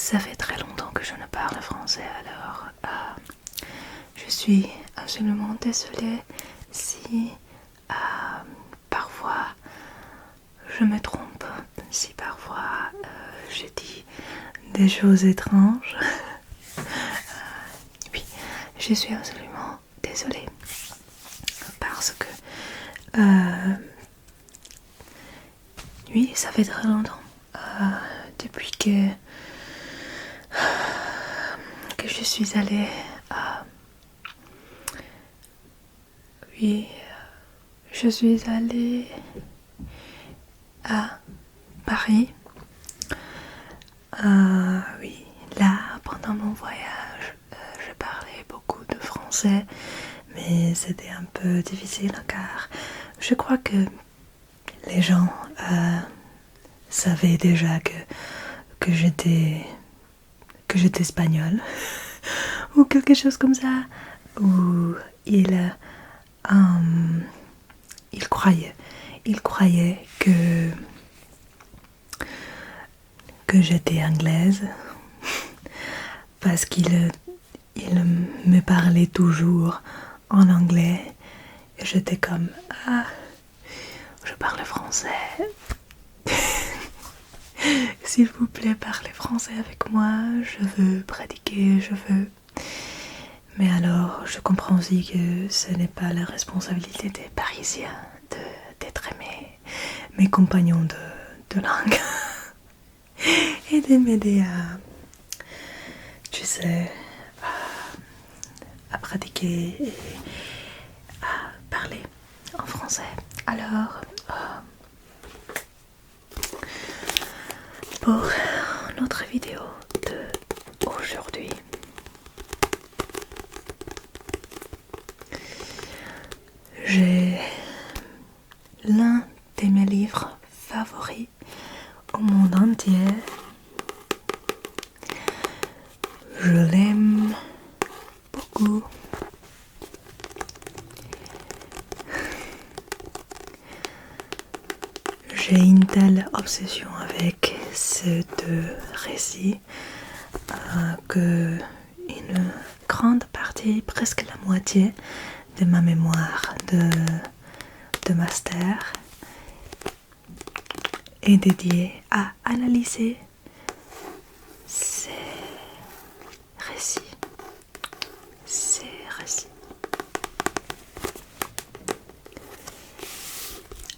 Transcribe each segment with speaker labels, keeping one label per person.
Speaker 1: ça fait très longtemps que je ne parle français, alors je suis absolument désolée si parfois je me trompe, si parfois je dis des choses étranges. Oui, je suis absolument désolée parce que oui, ça fait très longtemps depuis que je suis allée oui, je suis allée à Paris. Oui, là, pendant mon voyage, je parlais beaucoup de français, mais c'était un peu difficile car je crois que les gens savaient déjà que j'étais espagnole ou quelque chose comme ça, ou ils croyaient que j'étais anglaise parce qu'ils me parlaient toujours en anglais et j'étais comme je parle français. S'il vous plaît, parlez français avec moi, je veux pratiquer, je veux. Mais alors, je comprends aussi que ce n'est pas la responsabilité des Parisiens d'être mes compagnons de langue et de m'aider tu sais, à pratiquer et à parler en français. Alors, pour notre vidéo de aujourd'hui, j'ai l'un de mes livres favoris au monde entier. Je l'aime beaucoup. J'ai une telle obsession avec ces deux récits que une grande partie, presque la moitié de ma mémoire de master est dédiée à analyser ces récits.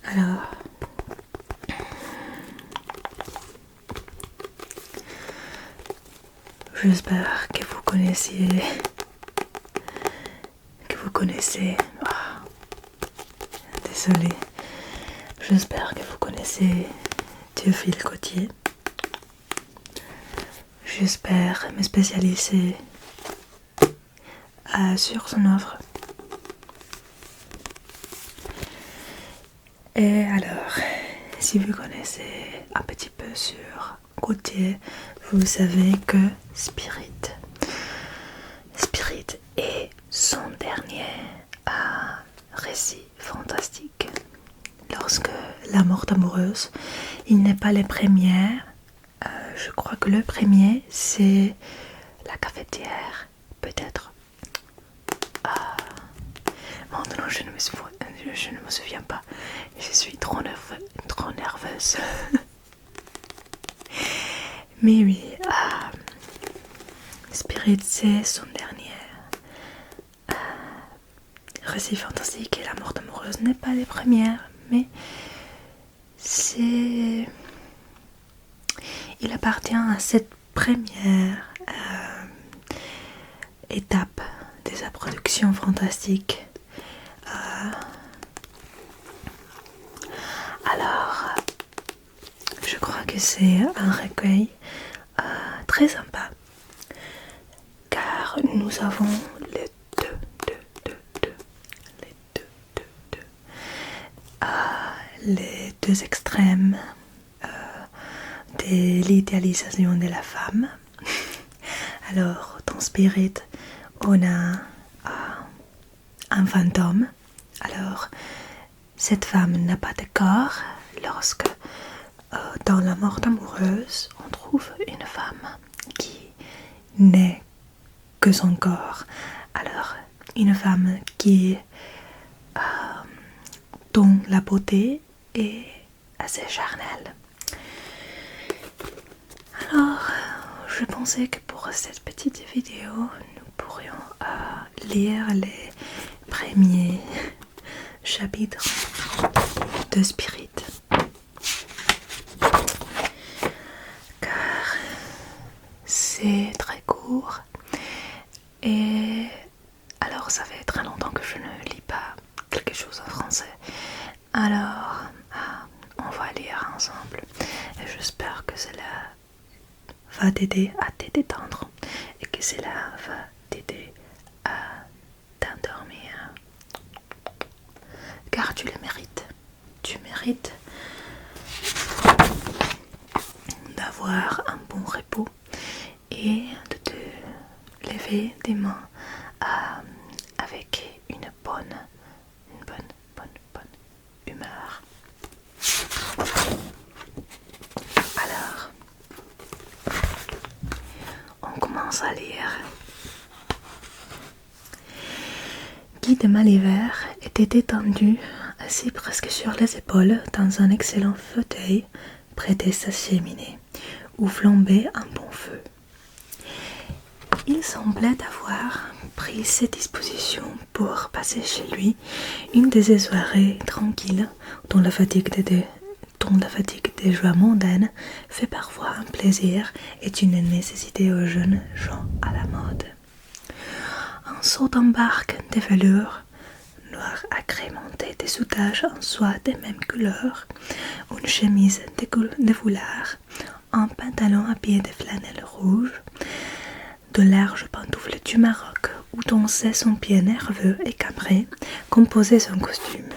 Speaker 1: Alors, j'espère que vous connaissez. Désolée. J'espère que vous connaissez Théophile Gautier. J'espère me spécialiser sur son œuvre. Et alors, si vous connaissez un petit peu sur Gautier, vous savez que Spirit est son dernier récit fantastique. Lorsque la mort amoureuse, il n'est pas le premier. Je crois que le premier, c'est la cafetière, peut-être. Maintenant, je ne me souviens pas. Je suis trop nerveuse. Mais oui, Spirit, c'est son dernier récit fantastique et la mort amoureuse n'est pas les premières, mais il appartient à cette première étape de sa production fantastique. Alors, je crois que c'est un recueil très sympa, car nous avons les deux extrêmes de l'idéalisation de la femme. Alors, dans Spirit, on a un fantôme. Alors, cette femme n'a pas de corps. Lorsque, dans la mort amoureuse, on trouve une femme qui n'est que son corps. Alors, une femme qui dont la beauté est assez charnelle. Alors, je pensais que pour cette petite vidéo, nous pourrions lire les premiers chapitres de Spirit. Car c'est très court et alors ça fait très longtemps que je ne lis pas quelque chose en français. Alors, on va lire ensemble et j'espère que cela va t'aider à te détendre et que cela va t'aider à t'endormir. Car tu le mérites. Tu mérites d'avoir un bon repos et de te lever des mains avec une bonne humeur. Alors, on commence à lire. Guy de Maliver était étendu, assis presque sur les épaules, dans un excellent fauteuil près de sa cheminée, où flambait un bon feu. Il semblait avoir pris ses dispositions pour passer chez lui une de ces soirées tranquilles dont la fatigue des joies mondaines fait parfois un plaisir et une nécessité aux jeunes gens à la mode. Un saut en barque de velours noir agrémenté de soutages en soie de même couleur, une chemise de foulard, un pantalon à pied de flanelle rouge, de larges pantoufles du Maroc où dansait son pied nerveux et cambré, composait son costume,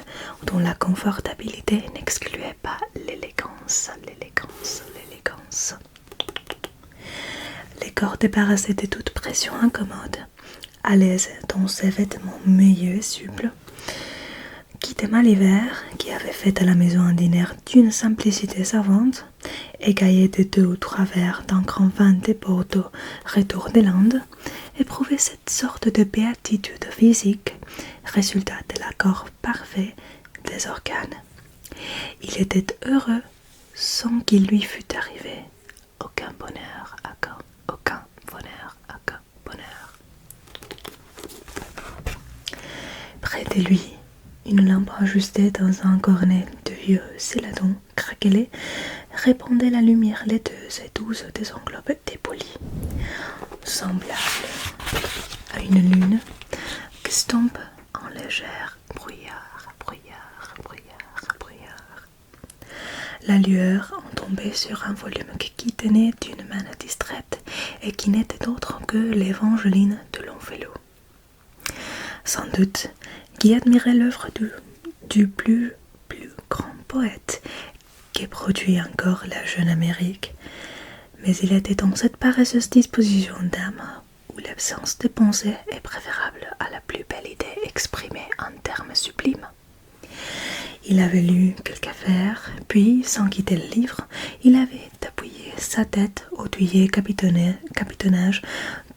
Speaker 1: dont la confortabilité n'excluait pas l'élégance. Les corps débarrassés de toute pression incommode, à l'aise dans ses vêtements meilleux et suples, Guy de Maliver, qui avait fait à la maison un dîner d'une simplicité savante, égaillé de 2 ou 3 verres d'un grand vin de Bordeaux retour des Landes, éprouvait cette sorte de béatitude physique, résultat de l'accord parfait des organes. Il était heureux sans qu'il lui fût arrivé aucun bonheur. Près de lui, une lampe ajustée dans un cornet de vieux céladon craquelé répandait la lumière laiteuse et douce des englobes dépolis, semblable à une lune qui tombe en légère brouillard. La lueur en tombait sur un volume qui tenait d'une main distraite et qui n'était autre que l'Évangeline de Longfellow. Sans doute, Guy admirait l'œuvre du plus grand poète qu'ait produit encore la jeune Amérique, mais il était dans cette paresseuse disposition d'âme où l'absence de pensée est préférable à la plus belle idée exprimée en termes sublimes. Il avait lu quelques vers, puis, sans quitter le livre, il avait appuyé sa tête au douillet capitonnage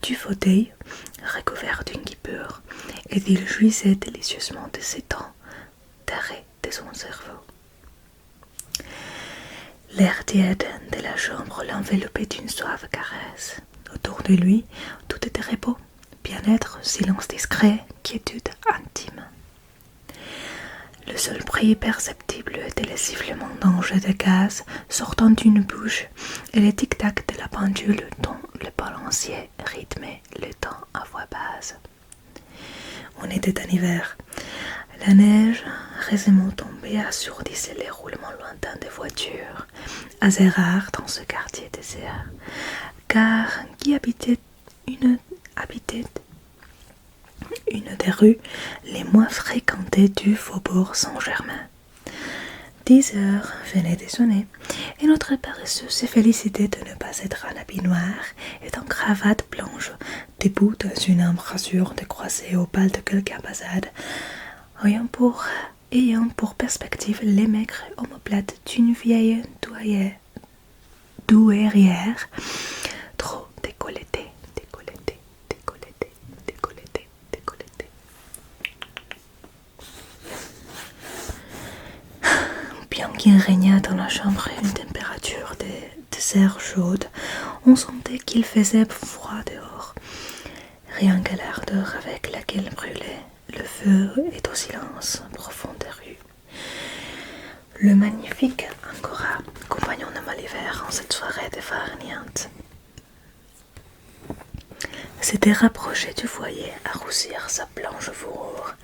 Speaker 1: du fauteuil recouvert d'une guipure, et il jouissait délicieusement de ces temps d'arrêt de son cerveau. L'air tiède de la chambre l'enveloppait d'une suave caresse. Autour de lui, tout était repos, bien-être, silence discret, quiétude intime. Le seul bruit perceptible était le sifflement d'un jet de gaz sortant d'une bouche et le tic-tac de la pendule dont le balancier rythmait le temps à voix basse. On était en hiver. La neige récemment tombée assourdissait les roulements lointains des voitures, assez rares dans ce quartier désert, car qui habitait une des rues les moins fréquentées du faubourg Saint-Germain. 10 heures venaient de sonner, et notre paresseux se félicitait de ne pas être en habit noir et en cravate blanche, debout dans une embrasure décroissée au bal de quelque ambassade, ayant pour perspective les maigres omoplates d'une vieille douairière trop décolletée. qu'il régna dans la chambre une température de serre chaude, on sentait qu'il faisait froid dehors. Rien qu'à l'ardeur avec laquelle brûlait le feu et au silence profond des rues. Le magnifique Angora, compagnon de Maliver en cette soirée défarniante, s'était rapproché du foyer à roussir sa blanche fourrure,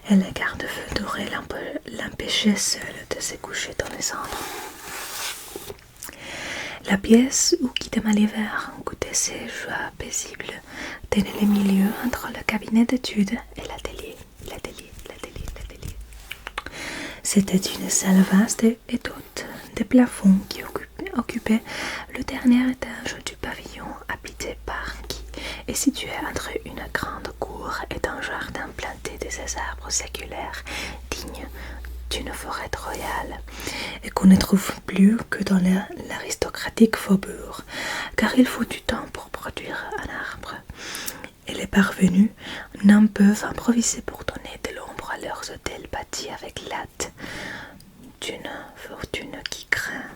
Speaker 1: et le garde-feu doré l'empêchait seul de se coucher dans les cendres. La pièce où quittait Maliver goûtait ses joies paisibles tenait le milieu entre le cabinet d'études et l'atelier. C'était une salle vaste et haute, des plafonds qui occupaient le dernier étage du pavillon habité par qui est situé entre une grande cour et un jardin planté de ces arbres séculaires dignes d'une forêt royale, et qu'on ne trouve plus que dans l'aristocratique faubourg, car il faut du temps pour produire un arbre, et les parvenus n'en peuvent improviser pour donner de l'ombre à leurs hôtels bâtis avec l'hâte d'une fortune qui craint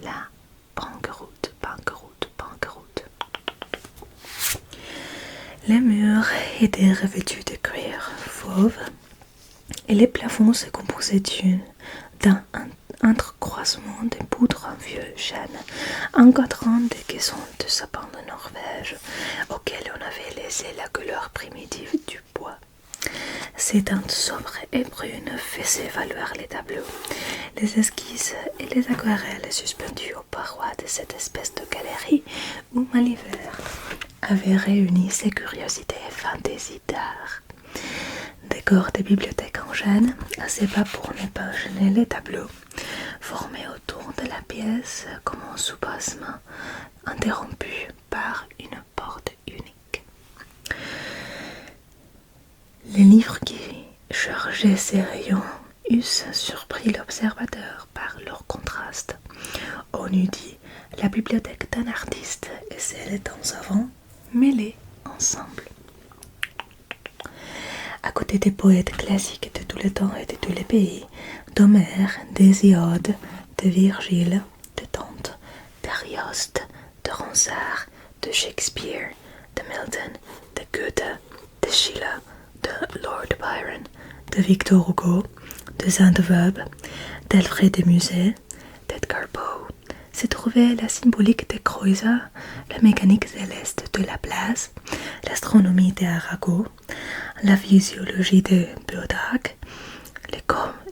Speaker 1: la banqueroute. Les murs étaient revêtus de cuir fauve et les plafonds se composaient d'un entrecroisement de poudre en vieux chêne, encadrant des caissons de sapin de Norvège auxquels on avait laissé la couleur primitive du bois. Ces teintes sobres et brunes faisaient valoir les tableaux, les esquisses et les aquarelles suspendues aux parois de cette espèce de galerie où Maliver avait réuni ses curiosités et fantaisies d'art. Décor de bibliothèque en chêne, assez bas pour ne pas gêner les tableaux, formés autour de la pièce comme un soubassement interrompu par une porte unique. Les livres qui chargeaient ces rayons eussent surpris l'observateur par leur contraste. On eût dit la bibliothèque d'un artiste et celle d'un savant mêlées ensemble. À côté des poètes classiques de tous les temps et de tous les pays, d'Homère, d'Hésiode, de Virgile, de Dante, d'Arioste, de Ronsard, de Shakespeare, de Milton, de Goethe, de Schiller, de Lord Byron, de Victor Hugo, de Sainte-Beuve, d'Alfred de Musset, d'Edgar Poe, se trouvait la symbolique de Creuser, la mécanique céleste de Laplace, l'astronomie d'Arago, la physiologie de Bodac,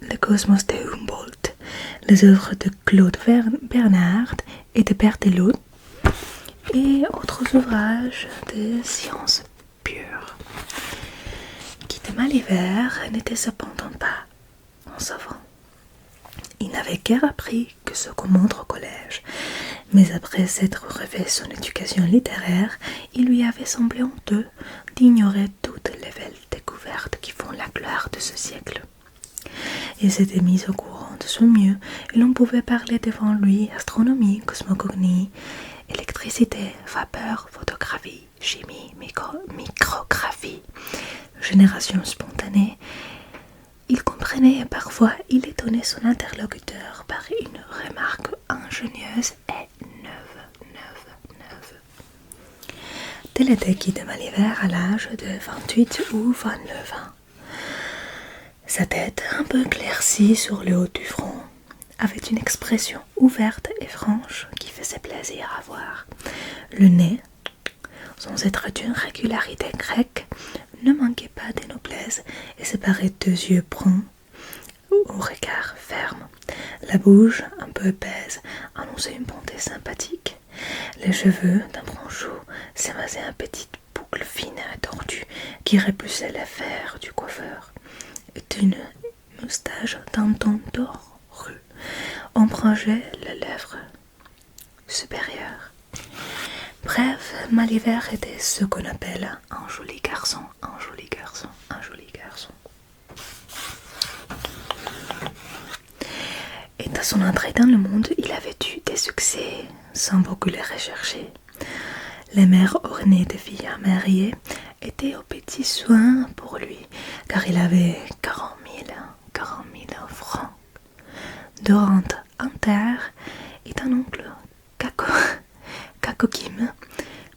Speaker 1: le cosmos de Humboldt, les œuvres de Claude Bernard et de Berthelot, et autres ouvrages de sciences pures. Guy de Maliver n'était cependant pas un savant. Il n'avait guère appris que ce qu'on montre au collège, mais après s'être refait son éducation littéraire, il lui avait semblé honteux d'ignorer toutes les belles découvertes qui font la gloire de ce siècle. Il s'était mis au courant de son mieux, et l'on pouvait parler devant lui astronomie, cosmogonie, électricité, vapeur, photographie, chimie, micrographie, génération spontanée. Il comprenait et parfois il étonnait son interlocuteur par une remarque ingénieuse et neuve. Tel était Guy de Maliver à l'âge de 28 ou 29 ans. Sa tête, un peu éclaircie sur le haut du front, avait une expression ouverte et franche qui faisait plaisir à voir. Le nez, sans être d'une régularité grecque, ne manquait pas de noblesse et séparait deux yeux bruns au regard ferme. La bouche, un peu épaisse, annonçait une bonté sympathique. Les cheveux, d'un brun chaud, s'émasaient en petites boucles fines et tordues qui repoussaient les fers du coiffeur. Et une moustache d'un ton doré ombrageait les lèvres supérieures. Bref, Maliver était ce qu'on appelle un joli garçon. Et à son entrée dans le monde, il avait eu des succès sans beaucoup les rechercher. Les mères ornées de filles mariées étaient aux petits soins pour lui, car il avait 40 000 francs de rente entière et d'un oncle Kakokim,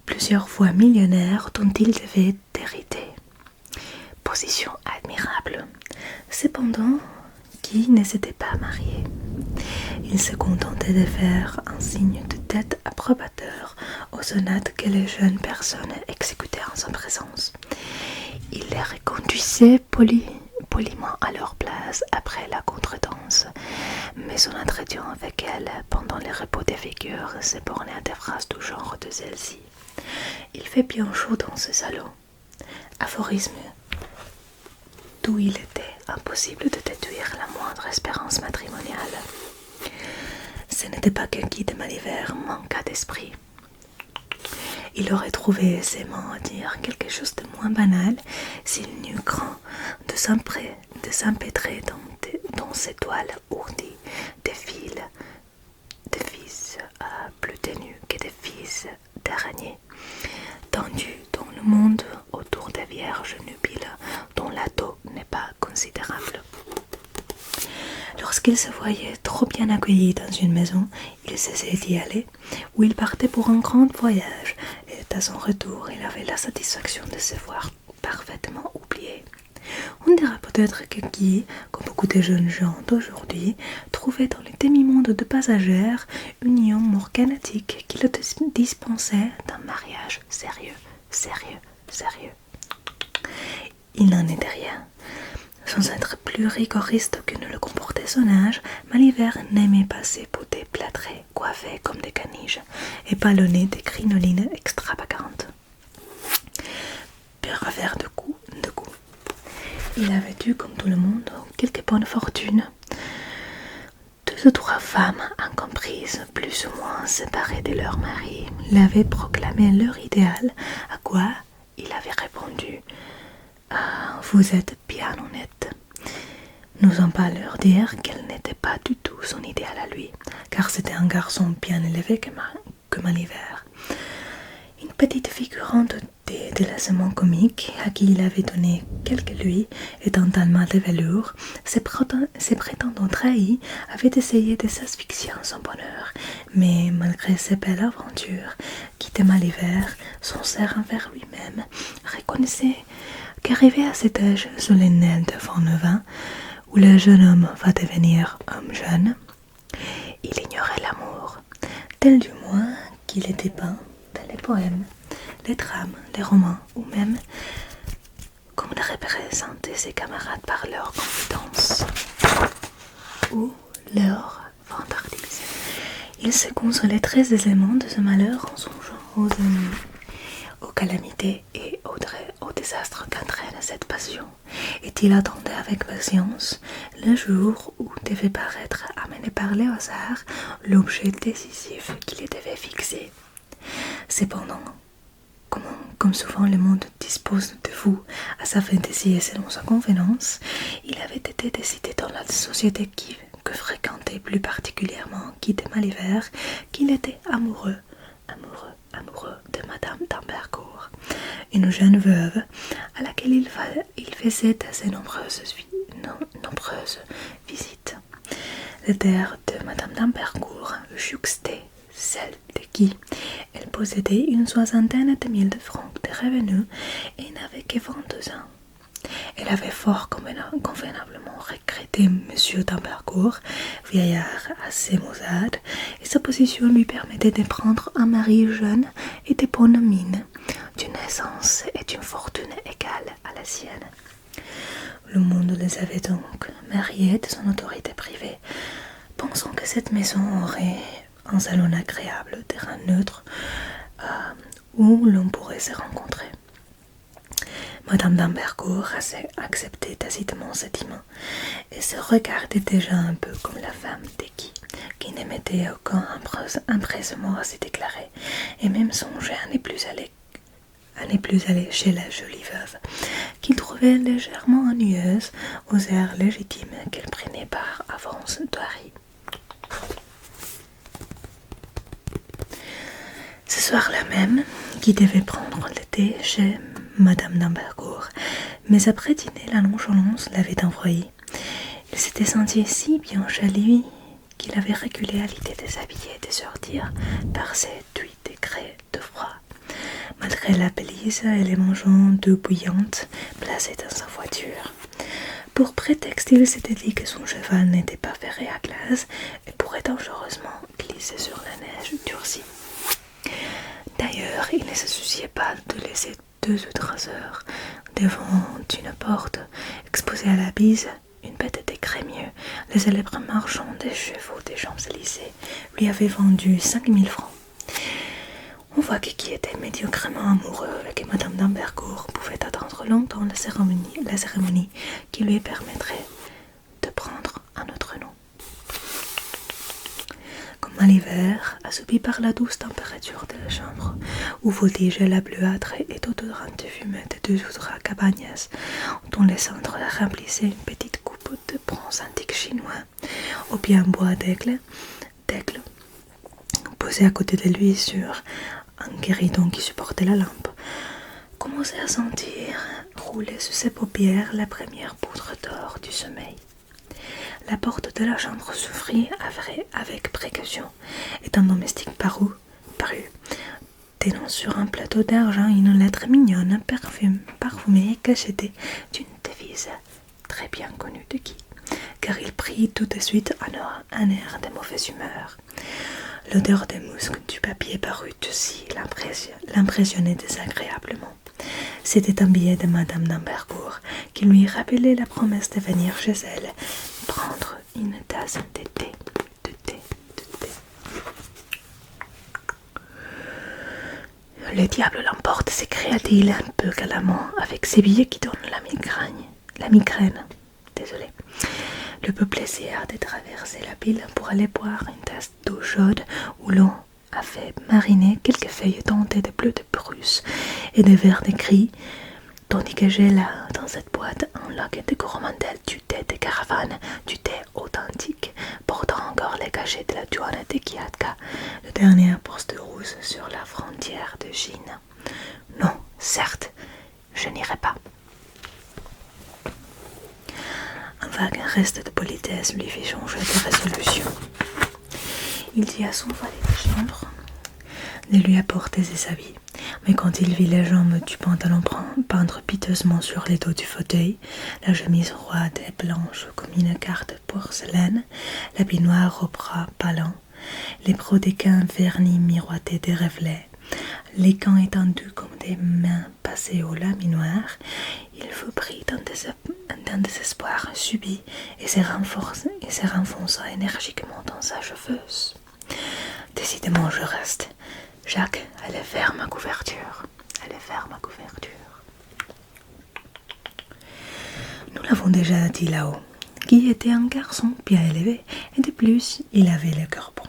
Speaker 1: plusieurs fois millionnaire dont il devait hériter. Position admirable. Cependant, Guy ne s'était pas marié. Il se contentait de faire un signe de tête approbateur aux sonates que les jeunes personnes exécutaient en sa présence. Il les reconduisait poliment à leur place après la contredanse, mais son entretien avec elles pendant les repos des figures se bornait à des phrases du genre de celle-ci. Il fait bien chaud dans ce salon. Aphorisme d'où il était impossible de déduire la moindre espérance matrimoniale. Ce n'était pas que Guy de Maliver manqua d'esprit. Il aurait trouvé aisément à dire quelque chose de moins banal s'il n'eût craint de s'empêtrer dans ces toiles ourdies des fils plus ténus que des fils d'araignées, tendus dans le monde autour des vierges nubiles dont la taux n'est pas considérable. Lorsqu'il se voyait trop bien accueilli dans une maison, il cessait d'y aller, où il partait pour un grand voyage, et à son retour, il avait la satisfaction de se voir parfaitement oublié. On dira peut-être que Guy, comme beaucoup de jeunes gens d'aujourd'hui, trouvait dans le demi-monde de passagères une union morganatique qui le dispensait d'un mariage sérieux. Il n'en était rien. Sans être plus rigoriste que ne le comportait son âge, Maliver n'aimait pas ses beautés plâtrées, coiffées comme des caniges, et ballonnées de crinolines extravagantes. Pervers de goût. Il avait eu, comme tout le monde, quelque bonne fortune. 2 ou 3 femmes incomprises, plus ou moins séparées de leur mari, l'avaient proclamé leur idéal, à quoi il avait répondu « Ah, vous êtes bien honnête ». N'osant pas leur dire qu'elle n'était pas du tout son idéal à lui, car c'était un garçon bien élevé que Maliver. Une petite figurante des délaissements comiques à qui il avait donné quelques louis et un talma de velours, ses prétendants trahis avaient essayé de s'asphyxier en son bonheur, mais malgré ces belles aventures, Guy de Maliver, sincère envers lui-même, reconnaissait qu'arrivé à cet âge solennel de 29 ans, où le jeune homme va devenir homme jeune, il ignorait l'amour, tel du moins qu'il était peint dans les poèmes, les drames, les romans, ou même comme le représentaient ses camarades par leur compétence ou leur vantardise. Il se consolait très aisément de ce malheur en songeant aux calamités et aux désastres qu'entraîne cette passion, et il attendait avec patience le jour où devait paraître, amené par le hasard, l'objet décisif qu'il devait fixer. Cependant, comme souvent le monde dispose de vous à sa fantaisie et selon sa convenance, il avait été décidé dans la société que fréquentait plus particulièrement Guy de Maliver qu'il était amoureux de Madame d'Ambercourt, une jeune veuve à laquelle il faisait assez nombreuses visites. Les terres de Madame d'Ambercourt jouxtaient celle de Guy. Elle possédait une 60 000 francs de revenus et n'avait que 22 ans. Elle avait fort convenablement regretté M. d'Ambercourt, vieillard assez maussade, et sa position lui permettait de prendre un mari jeune et de bonne mine, d'une aisance et d'une fortune égales à la sienne. Le monde les avait donc mariés de son autorité privée, pensant que cette maison aurait un salon agréable, terrain neutre, où l'on pourrait se rencontrer. Madame d'Ambercourt acceptait tacitement ce dîme et se regardait déjà un peu comme la femme de Guy, qui n'émettait aucun empressement à se déclarer, et même songeait à ne plus aller chez la jolie veuve, qu'il trouvait légèrement ennuyeuse aux airs légitimes qu'elle prenait par avance d'Harry. Ce soir-là même, Guy devait prendre le thé chez Madame d'Ambercourt, mais après dîner, la nonchalance l'avait envoyé. Il s'était senti si bien chez lui qu'il avait reculé à l'idée de s'habiller et de sortir par ces 8 degrés de froid. Malgré la pelisse et les mangeons d'eau bouillante placés dans sa voiture. Pour prétexte, il s'était dit que son cheval n'était pas ferré à glace et pourrait dangereusement glisser sur la neige durcie. D'ailleurs, il ne se souciait pas de laisser 2 ou 3 heures devant une porte exposée à la bise. Une bête des crémieux, le célèbre marchand des chevaux des Champs-Élysées, lui avait vendu 5000 francs. On voit que qui était médiocrement amoureux avec Madame d'Ambercourt pouvait attendre longtemps la cérémonie qui lui permettrait de prendre un autre nom. Comme à l'hiver, assoupi par la douce température de la chambre, où voltige la bleuâtre et odorante fumée de 2 ou 3 cabagnes, dont les cendres remplissaient une petite coupe de bronze antique chinois, au bien bois d'aigle, posé à côté de lui sur un guéridon qui supportait la lampe, commençait à sentir rouler sous ses paupières la première poudre d'or du sommeil. La porte de la chambre s'ouvrit avec précaution, et un domestique parut, tenant sur un plateau d'argent une lettre mignonne, parfumée et cachetée d'une devise très bien connue de qui, car il prit tout de suite un air de mauvaise humeur. L'odeur des muscles du papier parut aussi l'impressionner désagréablement. C'était un billet de Madame d'Ambercourt qui lui rappelait la promesse de venir chez elle prendre une tasse de thé. Le diable l'emporte, s'écria-t-il un peu galamment, avec ces billets qui donnent la migraine. Désolé. Le peuple essaya de traverser la ville pour aller boire une tasse d'eau chaude où l'on avait mariné quelques feuilles teintées de bleu de Prusse et de vert de gris, tandis que j'ai là, dans cette boîte, un lac de coromandel, du thé de caravane, du thé authentique, portant encore les cachets de la douane de Kiatka, le dernier poste rouge sur la frontière de Chine. Non, certes, je n'irai pas. Un vague reste de politesse lui fit changer de résolution. Il dit à son valet de chambre de lui apporter ses habits, mais quand il vit les jambes du pantalon peindre piteusement sur les dos du fauteuil, la chemise roide et blanche comme une carte de porcelaine, l'habit noir au bras ballants, les brodequins vernis miroités des reflets, les gants étendus comme des mains passées au laminoir, il fut pris d'un désespoir subit et se renfonça énergiquement dans sa cheveuse. Décidément, je reste. Jacques, allez faire ma couverture. Nous l'avons déjà dit là-haut. Guy était un garçon bien élevé et de plus, il avait le cœur bon.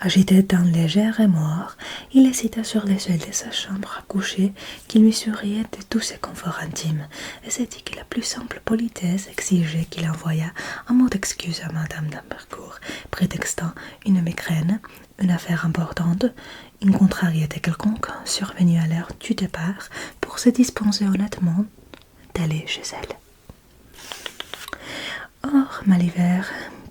Speaker 1: Agité d'un léger remords, il hésita sur les seuils de sa chambre à coucher qui lui souriait de tous ses conforts intimes et s'est dit que la plus simple politesse exigeait qu'il envoyât un mot d'excuse à Madame d'Ambercourt, prétextant une migraine, une affaire importante, une contrariété quelconque survenue à l'heure du départ pour se dispenser honnêtement d'aller chez elle. Or, Maliver,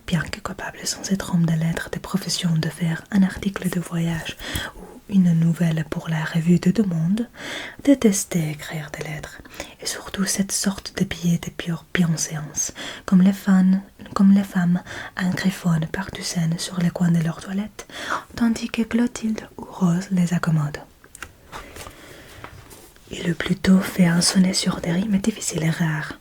Speaker 1: bien que capable sans être homme de lettres de profession de faire un article de voyage ou une nouvelle pour la revue de Deux Mondes, détestait écrire des lettres, et surtout cette sorte de billets de pure bienséance, comme les femmes griffonnent par douzaines sur les coins de leurs toilettes, tandis que Clotilde ou Rose les accommode. Il eût plutôt fait un sonnet sur des rimes difficiles et rares.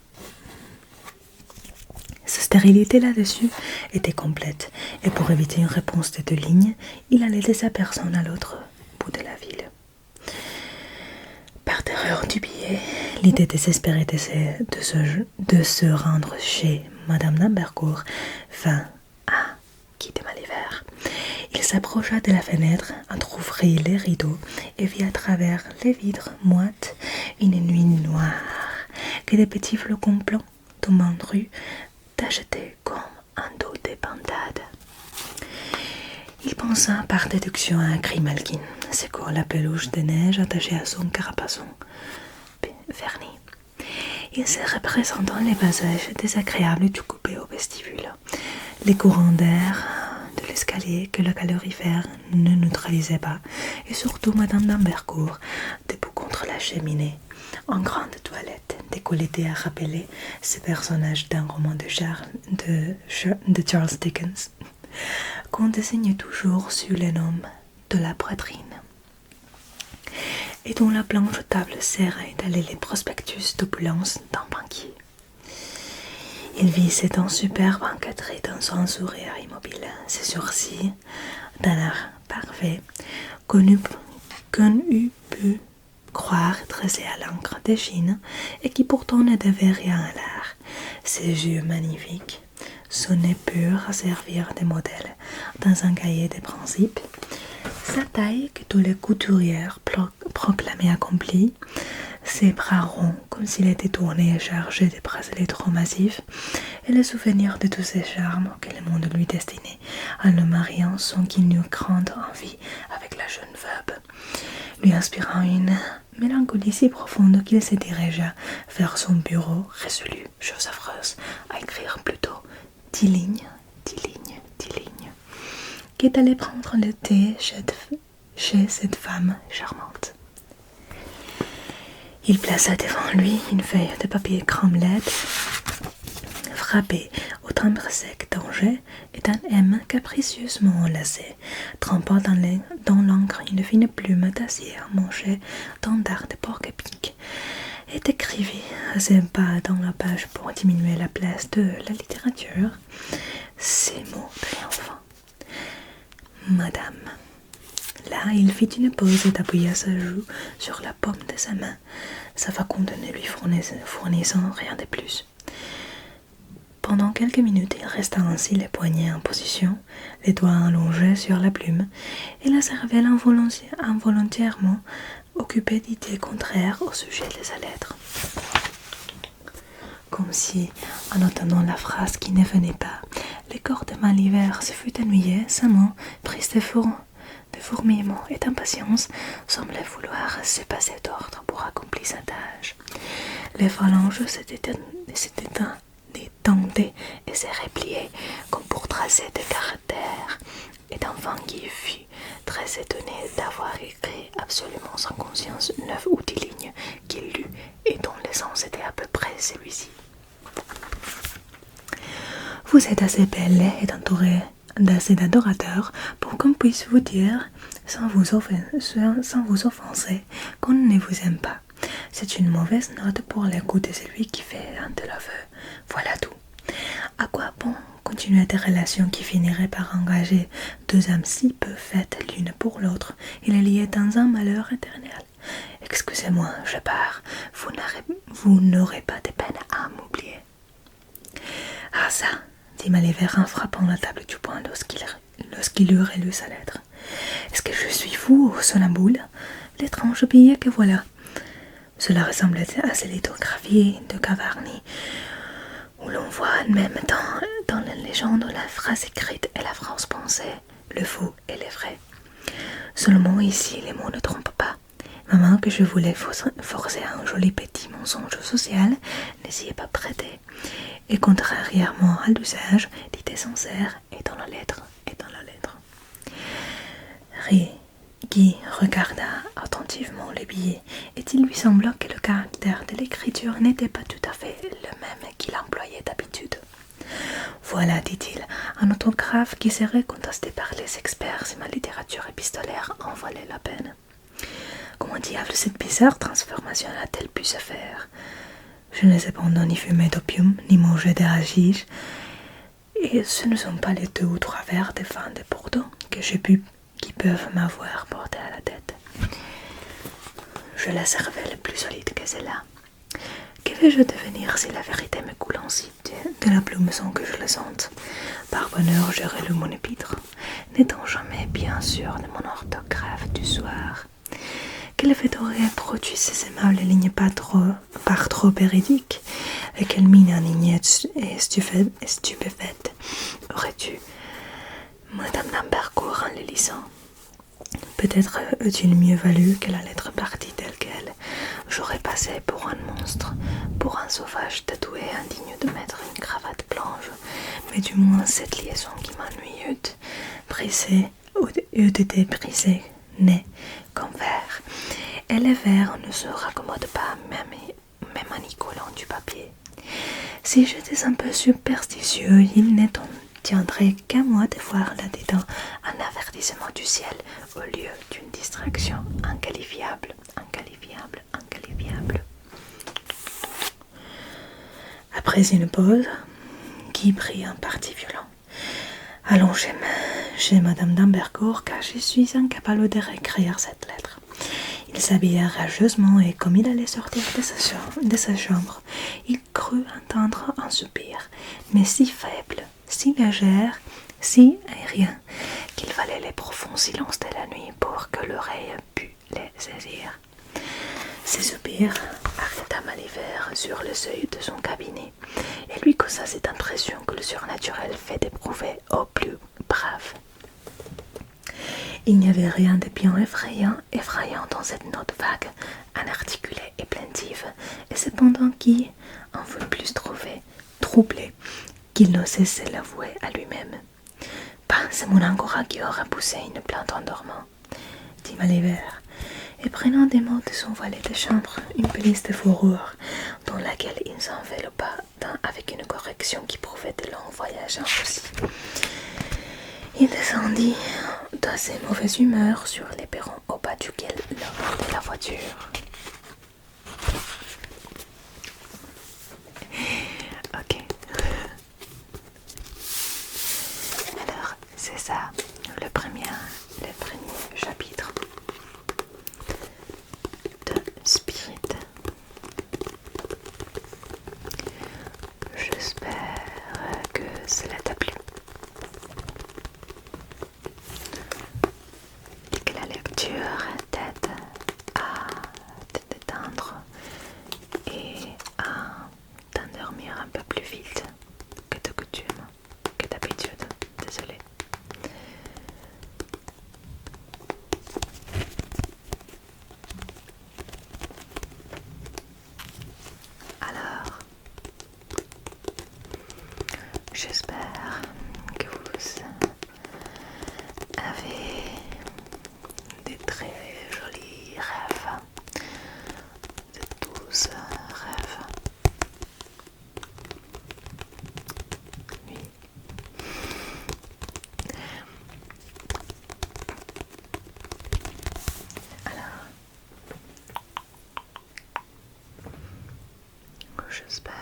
Speaker 1: Sa stérilité là-dessus était complète, et pour éviter une réponse de 2 lignes, il allait de sa personne à l'autre bout de la ville. Par terreur du billet, l'idée désespérée de se rendre chez Madame d'Ambercourt vint à Guy de Maliver. Il s'approcha de la fenêtre, entr'ouvrit les rideaux et vit à travers les vitres moites une nuit noire que des petits flocons blancs tombant de rue tachetaient comme un dos d'épandade. Il pensa par déduction à un Grimalkin, secouant la peluche de neige attachée à son carapaçon verni. Il se représentant les passages désagréables du coupé au vestibule, Les courants d'air de l'escalier que le calorifère ne neutralisait pas, et surtout Madame d'Ambercourt, debout contre la cheminée, en grande toilette, décolletée à rappeler ces personnages d'un roman de Charles Dickens, qu'on désigne toujours sous le nom de la poitrine, et dont la blanche table sert à étaler les prospectus d'opulence d'un banquier. Il vit ses dents superbes encadrées dans un sourire immobile, ses sourcils, d'un air parfait, qu'on eût pu croire tracés à l'encre de Chine, et qui pourtant ne devait rien à l'art. Ses yeux magnifiques, son nez pur à servir de modèle dans un cahier de principes, sa taille que tous les couturières proclamaient accomplie, ses bras ronds comme s'il était tourné et chargé de bracelets trop massifs, et le souvenir de tous ces charmes que le monde lui destinait en le mariant sans qu'il n'eût grande envie avec la jeune veuve, lui inspirant une mélancolie si profonde qu'il se dirigea vers son bureau résolu, chose affreuse, à écrire plutôt 10 lignes, 10 lignes, 10 lignes, qui est allé prendre le thé chez cette femme charmante. Il plaça devant lui une feuille de papier cromlette frappée au timbre sec d'Angers et d'un M capricieusement enlacé, trempant dans l'encre une fine plume d'acier manchée d'un dard de porc-épic, et écrivit assez bas dans la page pour diminuer la place de la littérature ces mots triomphants. Madame. Là, il fit une pause et appuya sa joue sur la paume de sa main, sa faconde ne lui fournissant rien de plus. Pendant quelques minutes, il resta ainsi les poignets en position, les doigts allongés sur la plume, et la cervelle involontairement occupée d'idées contraires au sujet de sa lettre. Comme si, en entendant la phrase qui ne venait pas, le corps de Maliver se fût ennuyé, sa main, prise de fourmillement et d'impatience, semblait vouloir se passer d'ordre pour accomplir sa tâche. Les phalanges s'étaient détendues et se repliaient comme pour tracer des caractères, et d'enfant qui fut très étonné d'avoir écrit absolument sans conscience 9 ou 10 lignes qu'il lut et dont le sens était à peu près celui-ci. Vous êtes assez belle et entourée d'assez d'adorateurs pour qu'on puisse vous dire, sans vous offenser, qu'on ne vous aime pas. C'est une mauvaise note pour le goût de celui qui fait un de l'aveu. Voilà tout. À quoi bon continuer des relations qui finiraient par engager deux âmes si peu faites l'une pour l'autre et les lier dans un malheur éternel? Excusez-moi, je pars. Vous n'aurez pas de peine à m'oublier. Ah ça, dit Maliver en frappant la table du poing lorsqu'il eut relu sa lettre. Est-ce que je suis fou ou somnambule? L'étrange billet que voilà. Cela ressemblait à ces lithographies de Gavarni, où l'on voit en même temps dans la légende la phrase écrite et la phrase pensée, le faux et le vrai. Seulement ici, les mots ne trompent pas. Maman, que je voulais forcer à un joli petit mensonge social, ne s'y est pas prêtée. Et contrairement à l'usage, l'idée sincère est dans la lettre, Guy regarda attentivement le billet, et il lui sembla que le caractère de l'écriture n'était pas tout à fait le même qu'il employait d'habitude. Voilà, dit-il, un autographe qui serait contesté par les experts si ma littérature épistolaire en valait la peine. Comment diable cette bizarre transformation a-t-elle pu se faire? Je n'ai cependant ni fumé d'opium, ni mangé de hashish, et ce ne sont pas les 2 ou 3 verres de vin de Bordeaux que j'ai bu qui peuvent m'avoir porté à la tête. Je la cervelle plus solide que celle-là. Que vais-je devenir si la vérité me coule ainsi de la plume sans que je le sente? Par bonheur, j'ai relu mon épître, n'étant jamais bien sûr de mon orthographe du soir. Que le fait aurait produit ces aimables lignes par trop véridiques, et quelle mine indignée et stupéfaite aurait-tu Madame d'Ambercourt en les lisant? Peut-être eût-il mieux valu que la lettre partie telle qu'elle. j'aurais passé pour un monstre, pour un sauvage tatoué indigne de mettre une cravate blanche, mais du moins cette liaison qui m'ennuie eût été brisée, nez comme verre, et les verres ne se raccommodent pas même en y collant du papier. Si j'étais un peu superstitieux, il ne tiendrait qu'à moi de voir là-dedans un avertissement du ciel au lieu d'une distraction inqualifiable. Après une pause, Guy prit un parti violent. Allons chez Madame d'Ambercourt, car je suis incapable de réécrire cette lettre. Il s'habilla rageusement et comme il allait sortir de sa chambre, il crut entendre un soupir, mais si faible, si légère, si aérien, qu'il valait les profonds silences de la nuit pour que l'oreille pût les saisir. Ce soupir arrêta Maliver sur le seuil de son cabinet et lui causa cette impression que le surnaturel fait éprouver aux plus braves. Il n'y avait rien de bien effrayant dans cette note vague, inarticulée et plaintive, et cependant qui en fut plus troublé qu'il n'osait se l'avouer à lui-même. « Bah, c'est mon angora qui aura poussé une plainte en dormant, » dit Maliver, et prenant des mots de son valet de chambre une pelisse de fourrure, dans laquelle il s'enveloppa avec une correction qui prouvait de longs voyages en Russie. Il descendit d'assez mauvaise humeur sur les perrons au bas duquel l'attendait la voiture. Ok. Alors, c'est ça, le premier chapitre de Spirit. J'espère que cela t'a plu et que la lecture t'aide à te détendre et à t'endormir un peu plus vite que de coutume, que d'habitude. Désolée. Alors, j'espère que vous avez des très jolis rêves, de douces rêves. Oui. Alors, j'espère